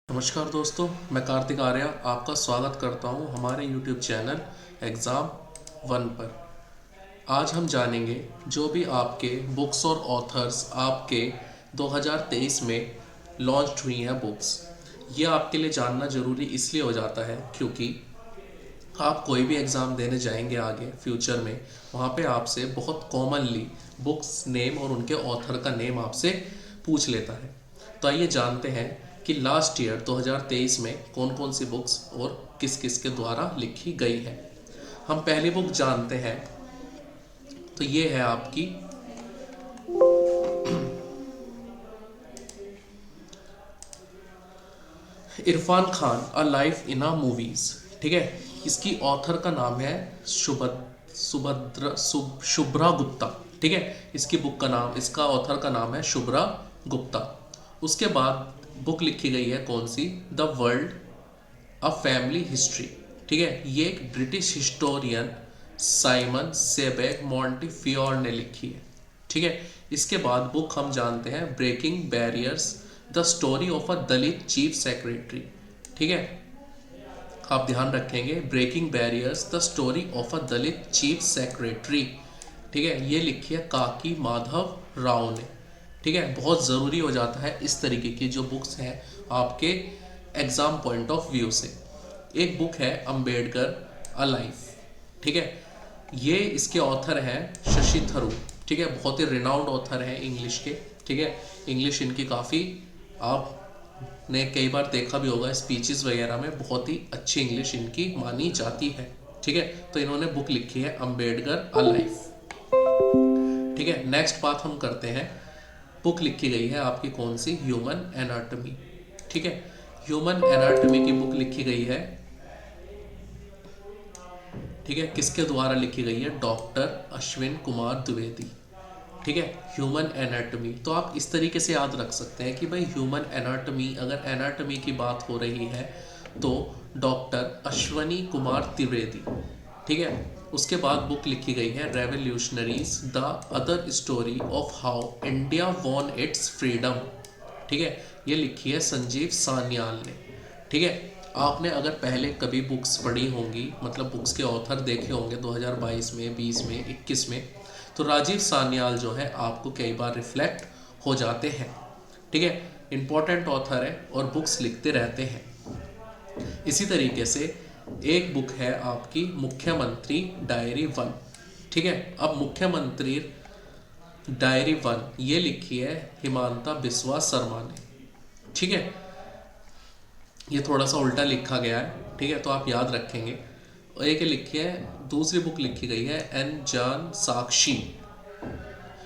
नमस्कार दोस्तों, मैं कार्तिक आर्या आपका स्वागत करता हूं हमारे YouTube चैनल एग्ज़ाम वन पर। आज हम जानेंगे जो भी आपके बुक्स और ऑथर्स आपके 2023 में लॉन्च हुई हैं बुक्स। ये आपके लिए जानना ज़रूरी इसलिए हो जाता है क्योंकि आप कोई भी एग्ज़ाम देने जाएंगे आगे फ्यूचर में, वहाँ पे आपसे बहुत कॉमनली बुक्स नेम और उनके ऑथर का नेम आपसे पूछ लेता है। तो आइए जानते हैं कि लास्ट ईयर 2023 में कौन कौन सी बुक्स और किस किस के द्वारा लिखी गई है। हम पहली बुक जानते हैं, तो ये है आपकी Irfan Khan a life in a movies. ठीक है, इसकी ऑथर का नाम है शुभ्रा गुप्ता। ठीक है, इसकी बुक का नाम, इसका ऑथर का नाम है शुभ्रा गुप्ता। उसके बाद बुक लिखी गई है कौन सी, the world a family history. ठीक है, ये एक British historian Simon Sebag Montefiore ने लिखी है। ठीक है, इसके बाद बुक हम जानते हैं breaking barriers the story of a Dalit chief secretary. ठीक है, आप ध्यान रखेंगे, breaking barriers the story of a Dalit chief secretary. ठीक है, ये लिखी है काकी माधव राव ने। ठीक है, बहुत ज़रूरी हो जाता है इस तरीके की जो बुक्स हैं आपके एग्ज़ाम पॉइंट ऑफ व्यू से। एक बुक है अंबेडकर अ लाइफ। ठीक है, ये इसके ऑथर हैं शशि थरूर। ठीक है, बहुत ही रिनाउंड ऑथर हैं इंग्लिश के। ठीक है, इंग्लिश इनकी काफ़ी, आपने कई बार देखा भी होगा स्पीचेस वगैरह में, बहुत ही अच्छी इंग्लिश इनकी मानी जाती है। ठीक है, तो इन्होंने बुक लिखी है अंबेडकर अ लाइफ। ठीक है, नेक्स्ट बात हम करते हैं, बुक लिखी गई है आपकी कौन सी, ह्यूमन एनाटॉमी। ठीक है, ह्यूमन एनाटॉमी की बुक लिखी गई है, ठीक है, किसके द्वारा लिखी गई है, डॉक्टर अश्विन कुमार द्विवेदी। ठीक है, ह्यूमन एनाटॉमी। तो आप इस तरीके से याद रख सकते हैं कि भाई ह्यूमन एनाटॉमी, अगर एनाटॉमी की बात हो रही है तो डॉक्टर अश्विनी कुमार त्रिवेदी। ठीक है, उसके बाद बुक लिखी गई है revolutionaries the other story of how India won it's freedom. ठीक है, ये लिखी है संजीव सान्याल ने। ठीक है, आपने अगर पहले कभी बुक्स पढ़ी होंगी, मतलब बुक्स के ऑथर देखे होंगे 2022 में, 20 में, 21 में, तो राजीव सान्याल जो है आपको कई बार रिफ्लेक्ट हो जाते हैं। ठीक है, इंपॉर्टेंट ऑथर है और बुक्स लिखते रहते हैं। इसी तरीके से एक बुक है आपकी मुख्यमंत्री डायरी वन। ठीक है, अब मुख्यमंत्री डायरी वन ये लिखी है हिमांता बिस्वा शर्मा ने। ठीक है, ये थोड़ा सा उल्टा लिखा गया है। ठीक है, तो आप याद रखेंगे। और एक लिखी है, दूसरी बुक लिखी गई है एन जान साक्षी,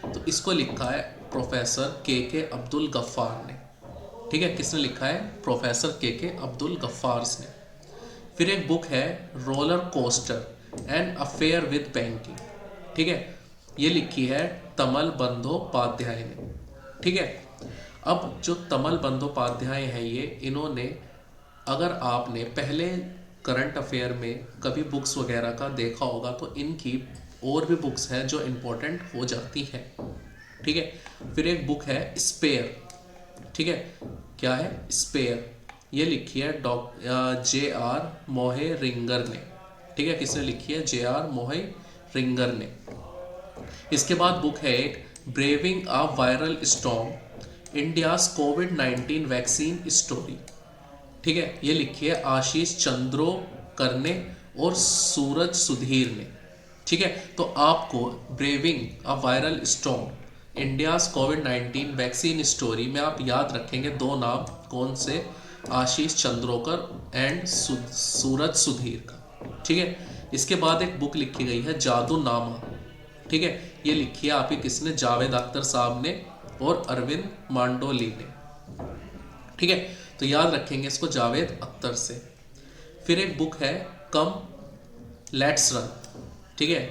तो इसको लिखा है प्रोफेसर के अब्दुल गफ्फार ने। ठीक है, किसने लिखा है, प्रोफेसर के अब्दुल गफ्फार ने। फिर एक बुक है roller coaster an affair with banking. ठीक है, ये लिखी है तमल बंदोपाध्याय ने। ठीक है, अब जो तमल बंदोपाध्याय हैं ये, इन्होंने, अगर आपने पहले करंट अफेयर में कभी बुक्स वगैरह का देखा होगा तो इनकी और भी बुक्स हैं जो इम्पोर्टेंट हो जाती हैं। ठीक है, फिर एक बुक है स्पेयर। ठीक है, क्या है, स्पेयर, ये लिखी है जे आर मोहे रिंगर ने। ठीक है, किसने लिखी है, जे आर मोहे रिंगर ने। इसके बाद बुक है एक braving a viral storm India's covid vaccine story. ठीक है, ये लिखी है आशीष चंद्रोकर ने और सूरज सुधीर ने। ठीक है, तो आपको braving a viral storm India's covid vaccine story में आप याद रखेंगे दो नाम, कौन से, आशीष चंद्रोकर एंड सूरज सुधीर का। ठीक है, इसके बाद एक बुक लिखी गई है जादू नामा। ठीक है, ये लिखी है आपकी किसने, जावेद अख्तर साहब ने और अरविंद मांडोली ने। ठीक है, तो याद रखेंगे इसको जावेद अख्तर से। फिर एक बुक है कम लेट्स रन। ठीक है,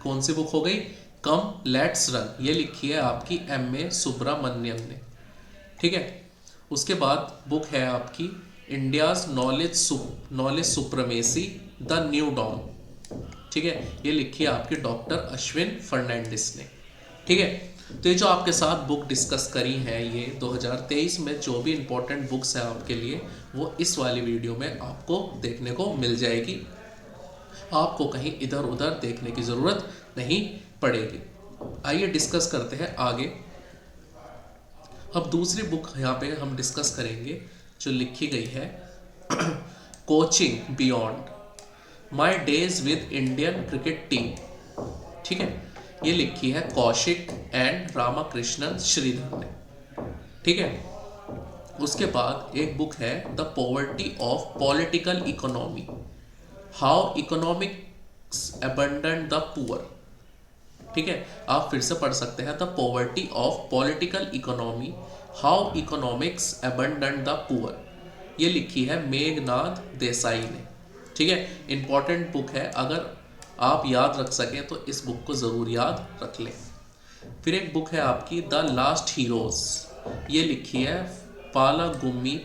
कौन सी बुक हो गई, कम लेट्स रन, ये लिखी है आपकी M.A. सुब्रमण्यम ने। ठीक है, उसके बाद बुक है आपकी India's knowledge supremacy the new dawn. ठीक है, ये लिखी है आपकी डॉक्टर अश्विन फर्नांडिस ने। ठीक है, तो ये जो आपके साथ बुक डिस्कस करी है, ये 2023 में जो भी इम्पोर्टेंट बुक्स हैं आपके लिए, वो इस वाली वीडियो में आपको देखने को मिल जाएगी। आपको कहीं इधर उधर देखने की ज़रूरत नहीं पड़ेगी। आइए डिस्कस करते हैं आगे। अब दूसरी बुक यहाँ पे हम डिस्कस करेंगे जो लिखी गई है coaching beyond my days with Indian cricket team. ठीक है, ये लिखी है कौशिक एंड रामाकृष्णन श्रीधर ने। ठीक है, उसके बाद एक बुक है the poverty of political economy, how economics abandon the poor. ठीक है, आप फिर से पढ़ सकते हैं the poverty of political economy, how economics abandon the poor. ये लिखी है मेघनाथ देसाई ने। ठीक है, इंपॉर्टेंट बुक है, अगर आप याद रख सकें तो इस बुक को ज़रूर याद रख लें। फिर एक बुक है आपकी द लास्ट हीरोज, ये लिखी है पालागुम्मी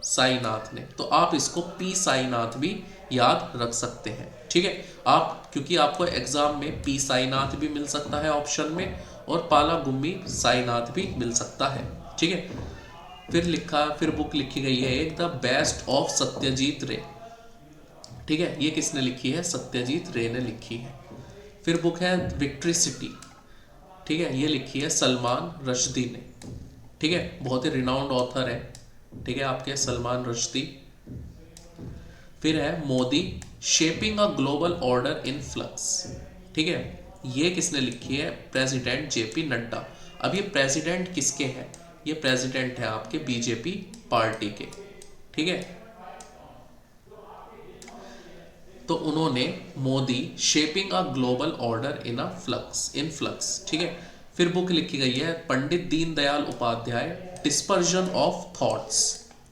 साईनाथ ने। तो आप इसको पी साईनाथ भी याद रख सकते हैं। ठीक है, आप क्योंकि आपको एग्जाम में पी साईनाथ भी मिल सकता है ऑप्शन में, और पालागुम्मी साईनाथ भी मिल सकता है। ठीक है, फिर बुक लिखी गई है एक द बेस्ट ऑफ सत्यजीत रे। ठीक है, ये किसने लिखी है? सत्यजीत रे ने लिखी है। फिर बुक है विक्ट्री सिटी। ठीक है, ये लिखी है सलमान रश्दी ने। ठीक है, बहुत ही रिनाउंड ऑथर है। ठीक है, आपके सलमान रश्दी। फिर है Modi shaping a global order in flux. ठीक है, ये किसने लिखी है? President JP Nadda. अब ये प्रेसिडेंट किसके हैं? ये प्रेसिडेंट है आपके बीजेपी पार्टी के। ठीक है, तो उन्होंने Modi shaping a global order in flux. ठीक है, फिर बुक लिखी गई है Pandit Deendayal Upadhyaya dispersion of thoughts.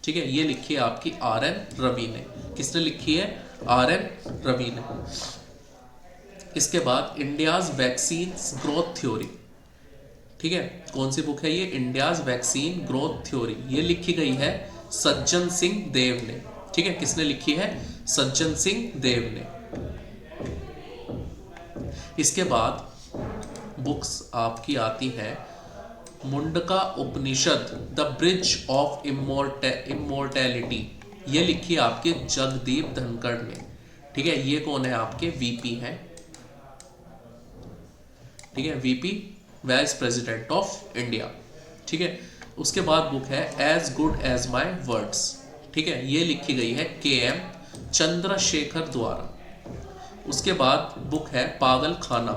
ठीक है, ये लिखी है आपकी आर.एन. रवि ने। किसने लिखी है? आर.एन. रवि ने। इसके बाद इंडियाज वैक्सीन ग्रोथ थ्योरी। ठीक है, कौन सी बुक है ये? India's vaccine growth theory. ये लिखी गई है सज्जन सिंह देव ने। ठीक है, किसने लिखी है? सज्जन सिंह देव ने। इसके बाद बुक्स आपकी आती है Mundaka Upanishad the bridge of immortality. ये लिखी है आपके जगदीप धनखड़ ने। ठीक है, ये कौन है? आपके वीपी हैं। ठीक है, VP vice president of India. ठीक है, उसके बाद बुक है as good as my words. ठीक है, ये लिखी गई है के.एम. चंद्रशेखर द्वारा। उसके बाद बुक है पागल खाना।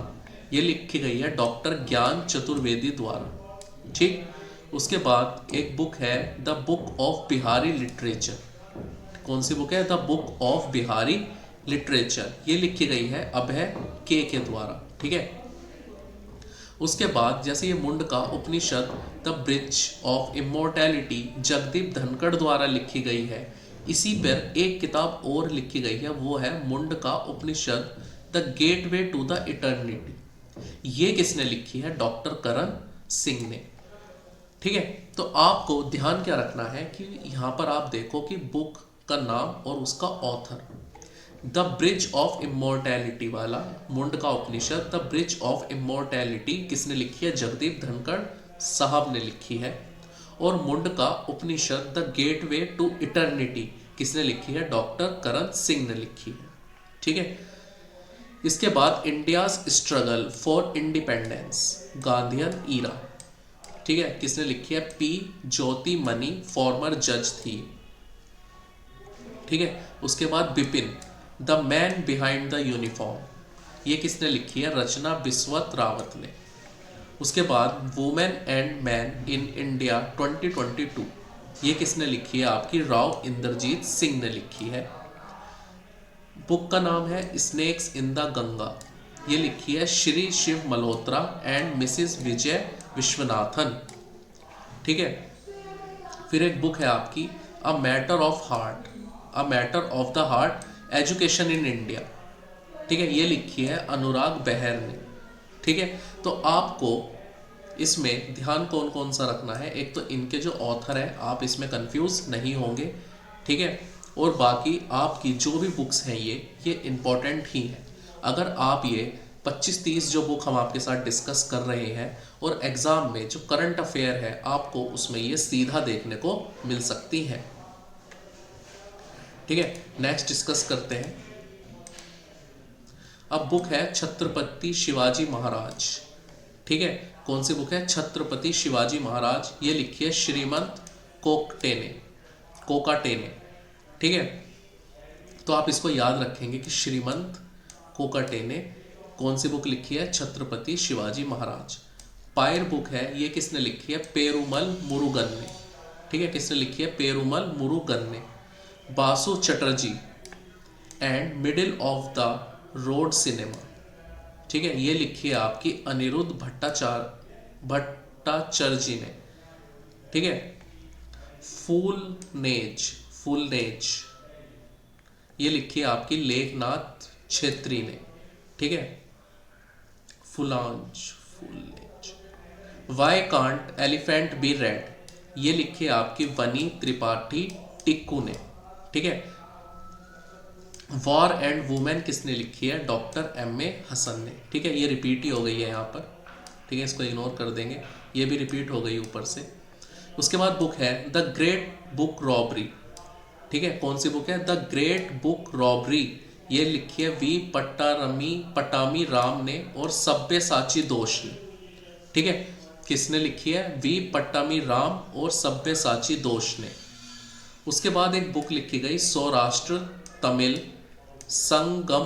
ये लिखी गई है डॉक्टर ज्ञान चतुर्वेदी द्वारा। ठीक, उसके बाद एक बुक है the book of Bihari literature. कौन सी बुक है? The book of Bihari literature. ये लिखी गई है अभय के द्वारा। ठीक है, उसके बाद जैसे ये Mundaka Upanishad the bridge of immortality Jagdeep Dhankhar द्वारा लिखी गई है, इसी पर एक किताब और लिखी गई है, वो है Mundaka Upanishad the gateway to the eternity. ये किसने लिखी है? डॉक्टर करण सिंह ने। ठीक है, तो आपको ध्यान क्या रखना है कि यहाँ पर आप देखो कि बुक का नाम और उसका author. The bridge of immortality वाला Mundka Upanishad the bridge of immortality किसने लिखी है? जगदीप धनखड़ साहब ने लिखी है। और Mundka Upanishad the gateway to eternity किसने लिखी है? डॉक्टर करण सिंह ने लिखी है। ठीक है, इसके बाद India's struggle for independence Gandhian era. ठीक है, किसने लिखी है? पी ज्योति मनी, फॉर्मर जज थी। ठीक है, उसके बाद Bipin the man behind the uniform. ये किसने लिखी है? रचना बिस्वत रावत ने। उसके बाद women and man in India 2022। ये किसने लिखी है? आपकी राव इंद्रजीत सिंह ने लिखी है। बुक का नाम है स्नेक्स इन द गंगा। ये लिखी है श्री शिव मल्होत्रा एंड मिसिस विजय विश्वनाथन। ठीक है, फिर एक बुक है आपकी a matter of the heart education in India. ठीक है, ये लिखी है अनुराग बहर ने। ठीक है, तो आपको इसमें ध्यान कौन कौन सा रखना है? एक तो इनके जो ऑथर है, आप इसमें कंफ्यूज नहीं होंगे। ठीक है, और बाकी आपकी जो भी बुक्स हैं ये इम्पॉर्टेंट ही हैं। अगर आप ये 25-30 जो बुक हम आपके साथ डिस्कस कर रहे हैं, और एग्जाम में जो करंट अफेयर है आपको उसमें ये सीधा देखने को मिल सकती है। ठीक है, नेक्स्ट डिस्कस करते हैं। अब बुक है छत्रपति शिवाजी महाराज। ठीक है, कौन सी बुक है? छत्रपति शिवाजी महाराज। ये लिखी है श्रीमंत कोकाटेने। ठीक है, तो आप इसको याद रखेंगे कि श्रीमंत कोकाटेने कौन सी बुक लिखी है? छत्रपति शिवाजी महाराज। पायर बुक है, ये किसने लिखी है? पेरुमल मुरुगन ने। ठीक है, किसने लिखी है? पेरुमल मुरुगन ने। Basu Chatterjee and middle of the road cinema. ठीक है, ये लिखी है आपकी अनिरुद्ध भट्टाचार्य ने। ठीक है, फूलनेज ये लिखी है आपकी लेखनाथ छेत्री ने। ठीक है, फूलनेज। Why can't elephant be red, ये लिखी है आपकी वनी त्रिपाठी टिक्कू ने। ठीक है, वॉर एंड वुमेन किसने लिखी है? Doctor M.A. हसन ने। ठीक है, ये रिपीट ही हो गई है यहाँ पर। ठीक है, इसको इग्नोर कर देंगे, ये भी रिपीट हो गई ऊपर से। उसके बाद बुक है द ग्रेट बुक रॉबरी। ठीक है, कौन सी बुक है? The great book robbery. ये लिखी है वी पट्टामी राम ने और सब्यसाची दोष ने। ठीक है, किसने लिखी है? वी पट्टामी राम और सब्यसाची दोष ने। उसके बाद एक बुक लिखी गई सौराष्ट्र तमिल संगम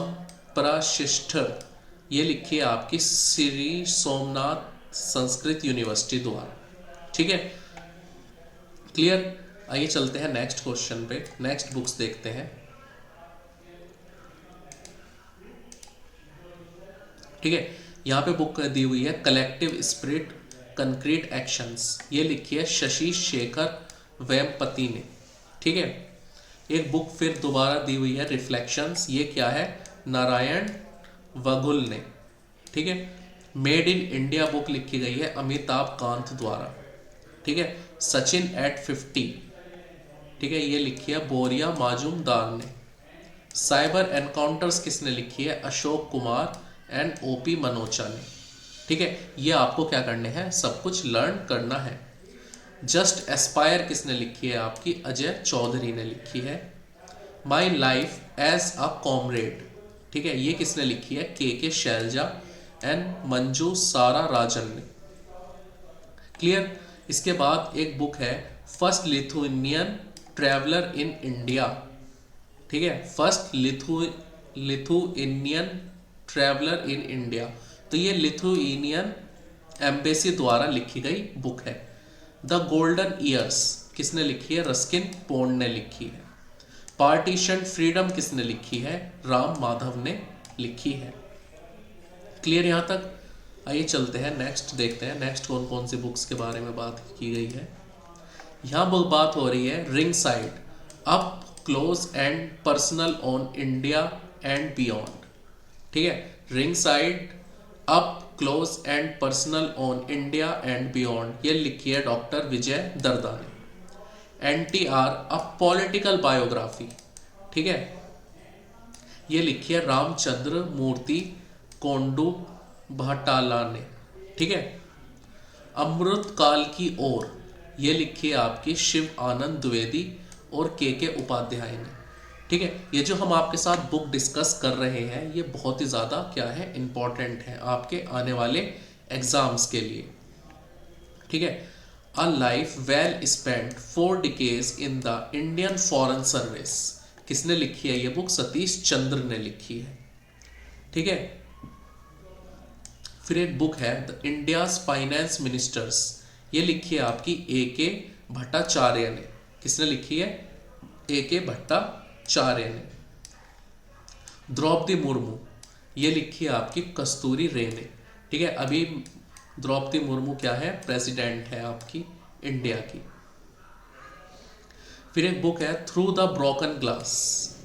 प्रशिष्ठ। ये लिखी है आपकी श्री सोमनाथ संस्कृत यूनिवर्सिटी द्वारा। ठीक है, क्लियर? आइए चलते हैं नेक्स्ट क्वेश्चन पे, नेक्स्ट बुक्स देखते हैं। ठीक है, यहाँ पे बुक दी हुई है कलेक्टिव स्पिरिट कंक्रीट एक्शंस। ये लिखी है शशि शेखर वेम्पति ने। ठीक है, एक बुक फिर दोबारा दी हुई है रिफ्लेक्शंस। ये क्या है? नारायण वघुल ने। ठीक है, मेड इन इंडिया बुक लिखी गई है अमिताभ कांत द्वारा। ठीक है, सचिन एट 50। ठीक है, ये लिखी है बोरिया माजुमदार ने। साइबर एनकाउंटर्स किसने लिखी है? अशोक कुमार एंड OP मनोचा ने। ठीक है, ये आपको क्या करने हैं? सब कुछ लर्न करना है। जस्ट एस्पायर किसने लिखी है? आपकी अजय चौधरी ने लिखी है। My life as a comrade. ठीक है, ये किसने लिखी है? के शैलजा एंड मंजू सारा राजन ने। क्लियर? इसके बाद एक बुक है first Lithuanian traveller in India. ठीक है, first Lithuanian traveller in India. तो ये लिथुनियन एम्बेसी द्वारा लिखी गई बुक है। द गोल्डन ईयर्स किसने लिखी है? रस्किन पोंड ने लिखी है। पार्टीशन फ्रीडम किसने लिखी है? राम माधव ने लिखी है। क्लियर यहाँ तक? आइए चलते हैं नेक्स्ट, देखते हैं नेक्स्ट कौन कौन सी बुक्स के बारे में बात की गई है। यहाँ बुक बात हो रही है ring side up close and personal on India and beyond. ठीक है, ring side up close and personal on India and beyond, ये लिखी है डॉक्टर विजय दर्दा ने। NTR a political biography. ठीक है, ये लिखी है रामचंद्र मूर्ति कोंडू भाटाला ने। ठीक है, अमृत काल की ओर, ये लिखी है आपकी शिव आनंद द्विवेदी और के उपाध्याय ने। ठीक है, ये जो हम आपके साथ बुक डिस्कस कर रहे हैं ये बहुत ही ज़्यादा क्या है? इंपॉर्टेंट है आपके आने वाले एग्जाम्स के लिए। ठीक है, a life well spent 4 decades in the Indian foreign service, किसने लिखी है ये बुक? सतीश चंद्र ने लिखी है। ठीक है, फिर एक बुक है द इंडियाज फाइनेंस मिनिस्टर्स, ये लिखी है आपकी A.K. भट्टाचार्य ने। किसने लिखी है? A.K. भट्टाचार्य ने। द्रौपदी मुर्मू, ये लिखी है आपकी कस्तूरी रे ने। ठीक है, अभी द्रौपदी मुर्मू क्या है? प्रेसिडेंट है आपकी इंडिया की। फिर एक बुक है थ्रू द ब्रोकन ग्लास।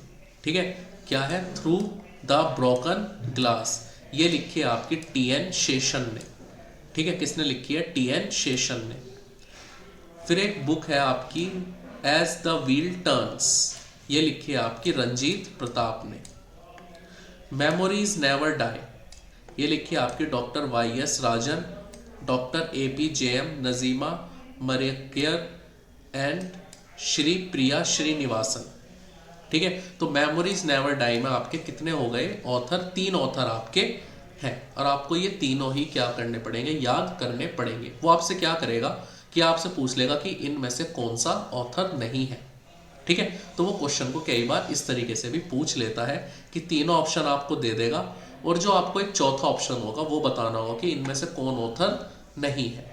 ठीक है, क्या है? थ्रू द ब्रोकन ग्लास, ये लिखी है आपकी T.N. शेषन ने। ठीक है, किसने लिखी है? T.N. शेषन ने। फिर एक बुक है आपकी एज द व्हील टर्न्स, ये लिखी है आपकी रंजीत प्रताप ने। मेमोरीज नेवर डाई, ये लिखी है आपकी doctor Y S. Rajan, doctor APJM Najma मरेकियर एंड श्री प्रिया श्रीनिवासन। ठीक है, तो मेमोरीज नेवर डाई में आपके कितने हो गए ऑथर? 3 ऑथर आपके हैं, और आपको ये तीनों ही क्या करने पड़ेंगे? याद करने पड़ेंगे। वो आपसे क्या करेगा कि आपसे पूछ लेगा कि इनमें से कौन सा ऑथर नहीं है। ठीक है, तो वो क्वेश्चन को कई बार इस तरीके से भी पूछ लेता है कि तीनों ऑप्शन आपको दे देगा, और जो आपको एक चौथा ऑप्शन होगा वो बताना होगा कि इनमें से कौन ऑथर नहीं है।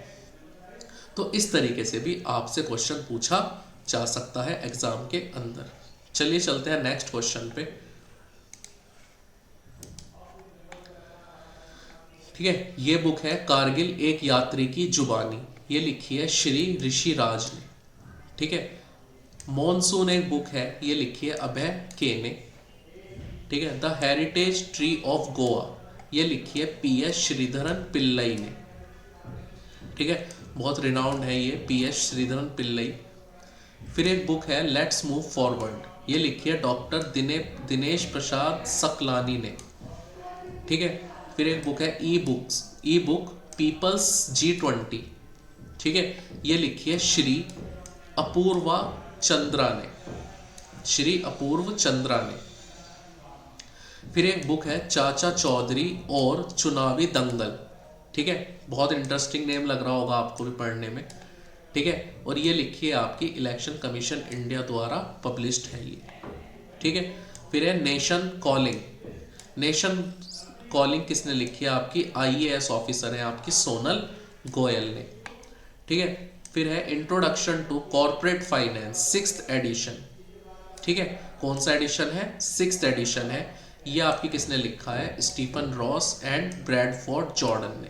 तो इस तरीके से भी आपसे क्वेश्चन पूछा जा सकता है एग्जाम के अंदर। चलिए चलते हैं नेक्स्ट क्वेश्चन पे। ठीक है, ये बुक है कारगिल एक यात्री की जुबानी, ये लिखी है श्री ऋषि राज ने। ठीक है, मॉनसून एक बुक है, ये लिखी है अभय के ने। ठीक है, the heritage tree of Goa, ये लिखी है PS श्रीधरन पिल्लई ने। ठीक है, बहुत रिनाउंड है ये PS श्रीधरन पिल्लई। फिर एक बुक है लेट्स मूव फॉरवर्ड, ये लिखी है डॉक्टर दिनेश प्रसाद सकलानी ने। ठीक है, फिर एक बुक है ई बुक पीपल्स G20। ठीक है, ये लिखी है श्री अपूर्वा चंद्रा ने, श्री अपूर्व चंद्रा ने। फिर एक बुक है चाचा चौधरी और चुनावी दंगल। ठीक है, बहुत इंटरेस्टिंग नेम लग रहा होगा आपको भी पढ़ने में। ठीक है, और ये लिखी है आपकी इलेक्शन कमीशन इंडिया द्वारा पब्लिश्ड है ये। ठीक है, फिर है नेशन कॉलिंग। नेशन कॉलिंग किसने लिखी है? आपकी IAS ऑफिसर है आपकी सोनल गोयल ने। ठीक है, फिर है introduction to corporate finance 6th edition. ठीक है, कौन सा एडिशन है? 6th एडिशन है। ये आपकी किसने लिखा है? Stephen Ross and Bradford Jordan ने।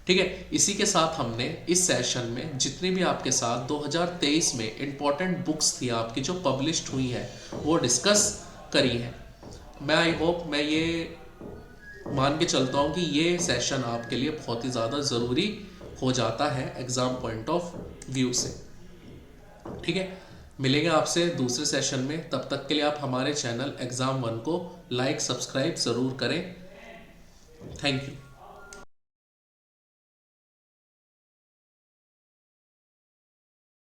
ठीक है, इसी के साथ हमने इस सेशन में जितनी भी आपके साथ 2023 में इंपॉर्टेंट बुक्स थी आपकी जो पब्लिश्ड हुई हैं वो डिस्कस करी है। मैं आई होप मैं ये मान के चलता हूँ कि ये सेशन आपके लिए बहुत ही ज़्यादा ज़रूरी हो जाता है एग्ज़ाम पॉइंट ऑफ व्यू से। ठीक है, मिलेंगे आपसे दूसरे सेशन में। तब तक के लिए आप हमारे चैनल एग्ज़ाम 1 को लाइक सब्सक्राइब ज़रूर करें। Thank you.